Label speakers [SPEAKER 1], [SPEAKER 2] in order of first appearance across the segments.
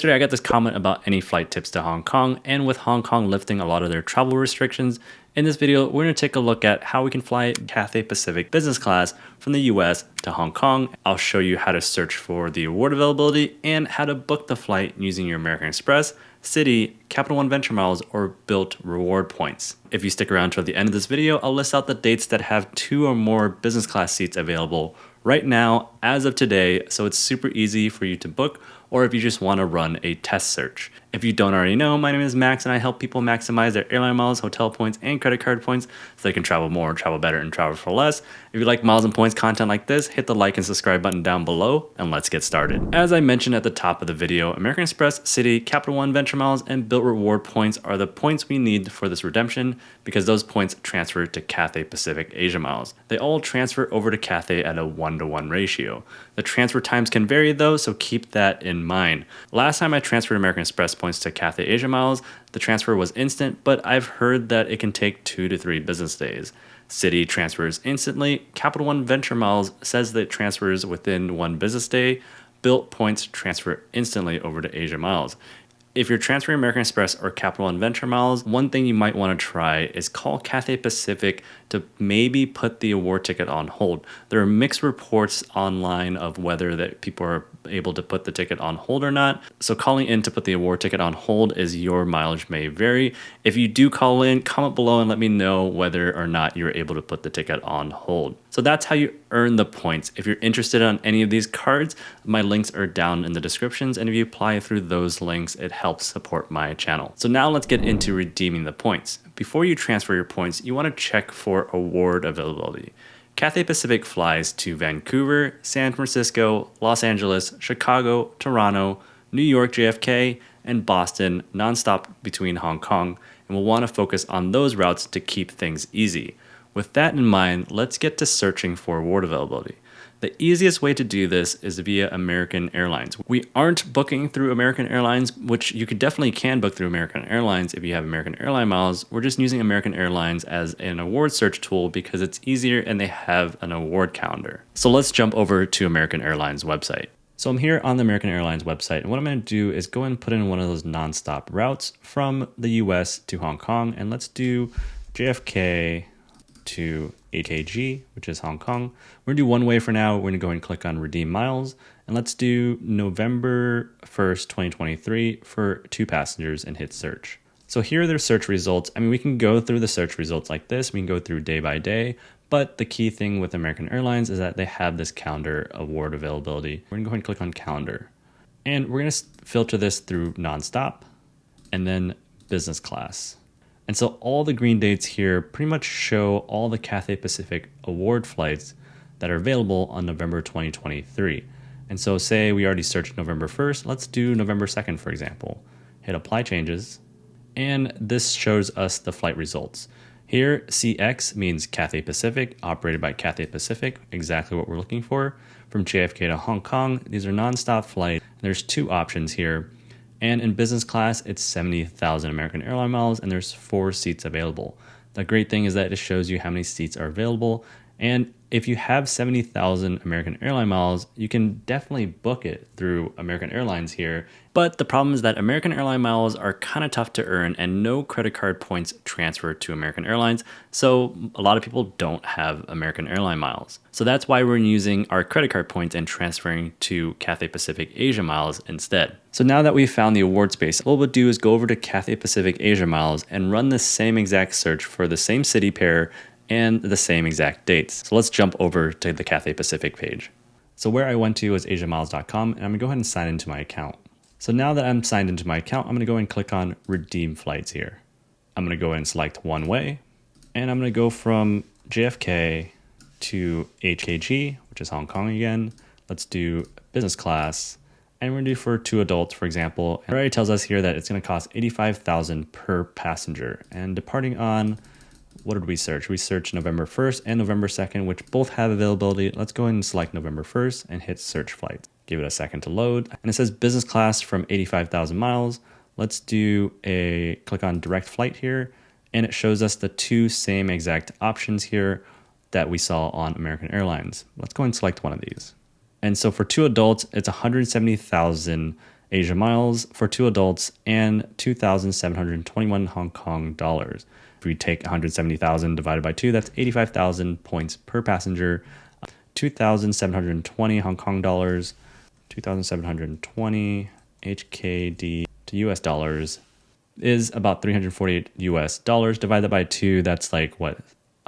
[SPEAKER 1] yesterday I got this comment about any flight tips to Hong Kong, and with Hong Kong lifting a lot of their travel restrictions, in this video we're going to take a look at how we can fly Cathay Pacific business class from the US to Hong Kong. I'll show you how to search for the award availability and how to book the flight using your American Express, Citi, Capital One Venture Miles, or Bilt reward points. If you stick around till the end of this video, I'll list out the dates that have 2 or more business class seats available right now as of today, so it's super easy for you to book, or if you just want to run a test search. If you don't already know, my name is Max and I help people maximize their airline miles, hotel points, and credit card points so they can travel more, travel better, and travel for less. If you like miles and points content like this, hit the like and subscribe button down below, and let's get started. As I mentioned at the top of the video, American Express, Citi, Capital One Venture Miles, and Bilt reward points are the points we need for this redemption because those points transfer to Cathay Pacific Asia Miles. They all transfer over to Cathay at a 1-to-1 ratio. The transfer times can vary though, so keep that in mind. Last time I transferred American Express points to Cathay Asia Miles, the transfer was instant, but I've heard that it can take 2 to 3 business days. Citi transfers instantly. Capital One Venture Miles says that it transfers within 1 business day. Bilt points transfer instantly over to Asia Miles. If you're transferring American Express or Capital One Venture Miles, one thing you might want to try is call Cathay Pacific to maybe put the award ticket on hold. There are mixed reports online of whether that people are able to put the ticket on hold or not. So calling in to put the award ticket on hold is your mileage may vary. If you do call in, comment below and let me know whether or not you're able to put the ticket on hold. So that's how you earn the points. If you're interested on any of these cards, my links are down in the descriptions, and if you apply through those links, it helps support my channel. So now let's get into redeeming the points. Before you transfer your points, you want to check for award availability. Cathay Pacific flies to Vancouver, San Francisco, Los Angeles, Chicago, Toronto, New York JFK, and Boston nonstop between Hong Kong, and we'll want to focus on those routes to keep things easy. With that in mind, let's get to searching for award availability. The easiest way to do this is via American Airlines. We aren't booking through American Airlines, which you definitely can book through American Airlines if you have American Airline miles. We're just using American Airlines as an award search tool because it's easier and they have an award calendar. So let's jump over to American Airlines website. So I'm here on the American Airlines website, and what I'm going to do is go and put in one of those nonstop routes from the US to Hong Kong, and let's do JFK to AKG, which is Hong Kong. We're gonna do one way for now. We're gonna go and click on redeem miles, and let's do November 1st, 2023 for 2 passengers and hit search. So here are their search results. I mean, we can go through the search results like this. We can go through day by day, but the key thing with American Airlines is that they have this calendar award availability. We're gonna go ahead and click on calendar, and we're gonna filter this through nonstop and then business class. And so all the green dates here pretty much show all the Cathay Pacific award flights that are available on November 2023. And so say we already searched November 1st, let's do November 2nd, for example. Hit apply changes, and this shows us the flight results. Here, CX means Cathay Pacific, operated by Cathay Pacific, exactly what we're looking for. From JFK to Hong Kong, these are nonstop flights. There's 2 options here. And in business class, it's 70,000 American Airline miles, and there's 4 seats available. The great thing is that it shows you how many seats are available. And if you have 70,000 American Airline miles, you can definitely book it through American Airlines here. But the problem is that American Airline miles are kind of tough to earn, and no credit card points transfer to American Airlines. So a lot of people don't have American Airline miles. So that's why we're using our credit card points and transferring to Cathay Pacific Asia Miles instead. So now that we've found the award space, what we'll do is go over to Cathay Pacific Asia Miles and run the same exact search for the same city pair and the same exact dates. So let's jump over to the Cathay Pacific page. So where I went to was asiamiles.com, and I'm gonna go ahead and sign into my account. So now that I'm signed into my account, I'm gonna go and click on redeem flights here. I'm gonna go ahead and select one way, and I'm gonna go from JFK to HKG, which is Hong Kong again. Let's do business class, and we're gonna do for 2 adults, for example. It already tells us here that it's gonna cost $85,000 per passenger, and departing on, what did we search? We searched November 1st and November 2nd, which both have availability. Let's go ahead and select November 1st and hit search flights. Give it a second to load. And it says business class from 85,000 miles. Let's do a click on direct flight here. And it shows us the 2 same exact options here that we saw on American Airlines. Let's go and select one of these. And so for 2 adults, it's 170,000 Asia Miles for 2 adults and 2,721 Hong Kong dollars. If we take 170,000 divided by 2, that's 85,000 points per passenger. 2,720 Hong Kong dollars, 2,720 HKD to US dollars is about 348 US dollars. Divided by 2, that's like what,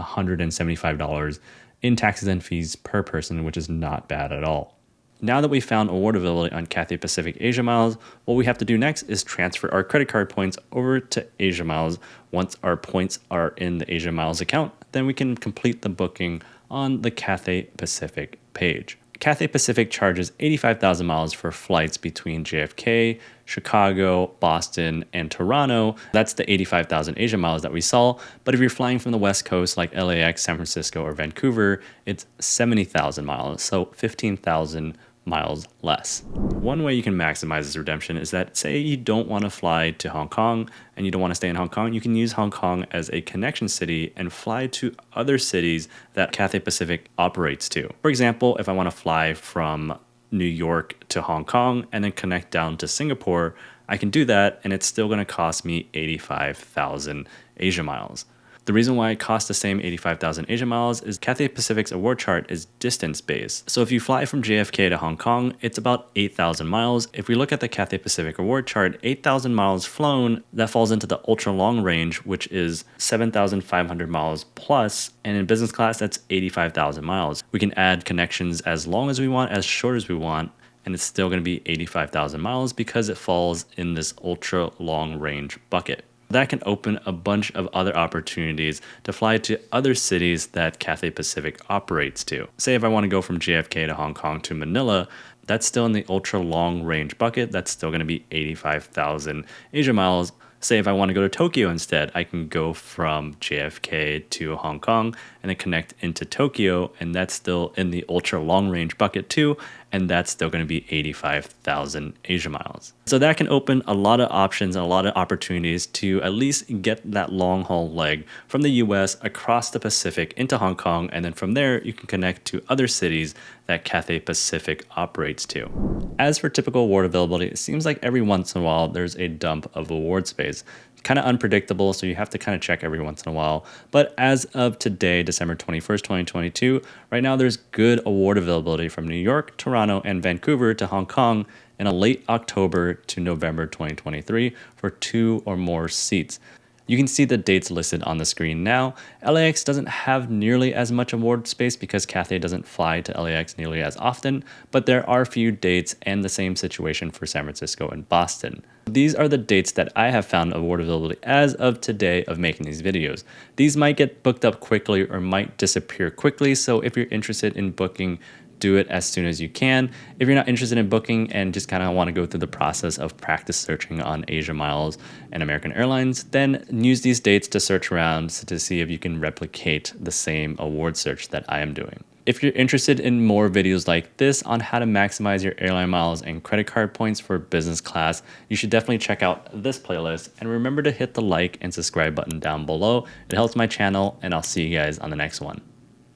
[SPEAKER 1] $175 in taxes and fees per person, which is not bad at all. Now that we found awardability on Cathay Pacific Asia Miles, what we have to do next is transfer our credit card points over to Asia Miles. Once our points are in the Asia Miles account, then we can complete the booking on the Cathay Pacific page. Cathay Pacific charges 85,000 miles for flights between JFK, Chicago, Boston, and Toronto. That's the 85,000 Asia Miles that we saw. But if you're flying from the West Coast like LAX, San Francisco, or Vancouver, it's 70,000 miles, so 15,000 miles less. One way you can maximize this redemption is that, say you don't want to fly to Hong Kong and you don't want to stay in Hong Kong, you can use Hong Kong as a connection city and fly to other cities that Cathay Pacific operates to. For example, if I want to fly from New York to Hong Kong and then connect down to Singapore, I can do that and it's still going to cost me 85,000 Asia Miles. The reason why it costs the same 85,000 Asia Miles is Cathay Pacific's award chart is distance-based. So if you fly from JFK to Hong Kong, it's about 8,000 miles. If we look at the Cathay Pacific award chart, 8,000 miles flown, that falls into the ultra long range, which is 7,500 miles plus. And in business class, that's 85,000 miles. We can add connections as long as we want, as short as we want, and it's still going to be 85,000 miles because it falls in this ultra long range bucket. That can open a bunch of other opportunities to fly to other cities that Cathay Pacific operates to. Say if I want to go from JFK to Hong Kong to Manila, that's still in the ultra long range bucket. That's still going to be 85,000 Asia Miles. Say if I want to go to Tokyo instead, I can go from JFK to Hong Kong and then connect into Tokyo, and that's still in the ultra long range bucket too, and that's still going to be 85,000 Asia Miles. So that can open a lot of options and a lot of opportunities to at least get that long haul leg from the US across the Pacific into Hong Kong, and then from there you can connect to other cities that Cathay Pacific operates to. As for typical award availability, it seems like every once in a while there's a dump of award space. Kind of unpredictable, so you have to kind of check every once in a while. But as of today, December 21st, 2022, right now there's good award availability from New York, Toronto, and Vancouver to Hong Kong in a late October to November 2023 for 2 or more seats. You can see the dates listed on the screen now. LAX doesn't have nearly as much award space because Cathay doesn't fly to LAX nearly as often, but there are a few dates and the same situation for San Francisco and Boston. These are the dates that I have found award availability as of today of making these videos. These might get booked up quickly or might disappear quickly, so if you're interested in booking, do it as soon as you can. If you're not interested in booking and just kind of want to go through the process of practice searching on Asia Miles and American Airlines, then use these dates to search around to see if you can replicate the same award search that I am doing. If you're interested in more videos like this on how to maximize your airline miles and credit card points for business class, you should definitely check out this playlist, and remember to hit the like and subscribe button down below. It helps my channel, and I'll see you guys on the next one.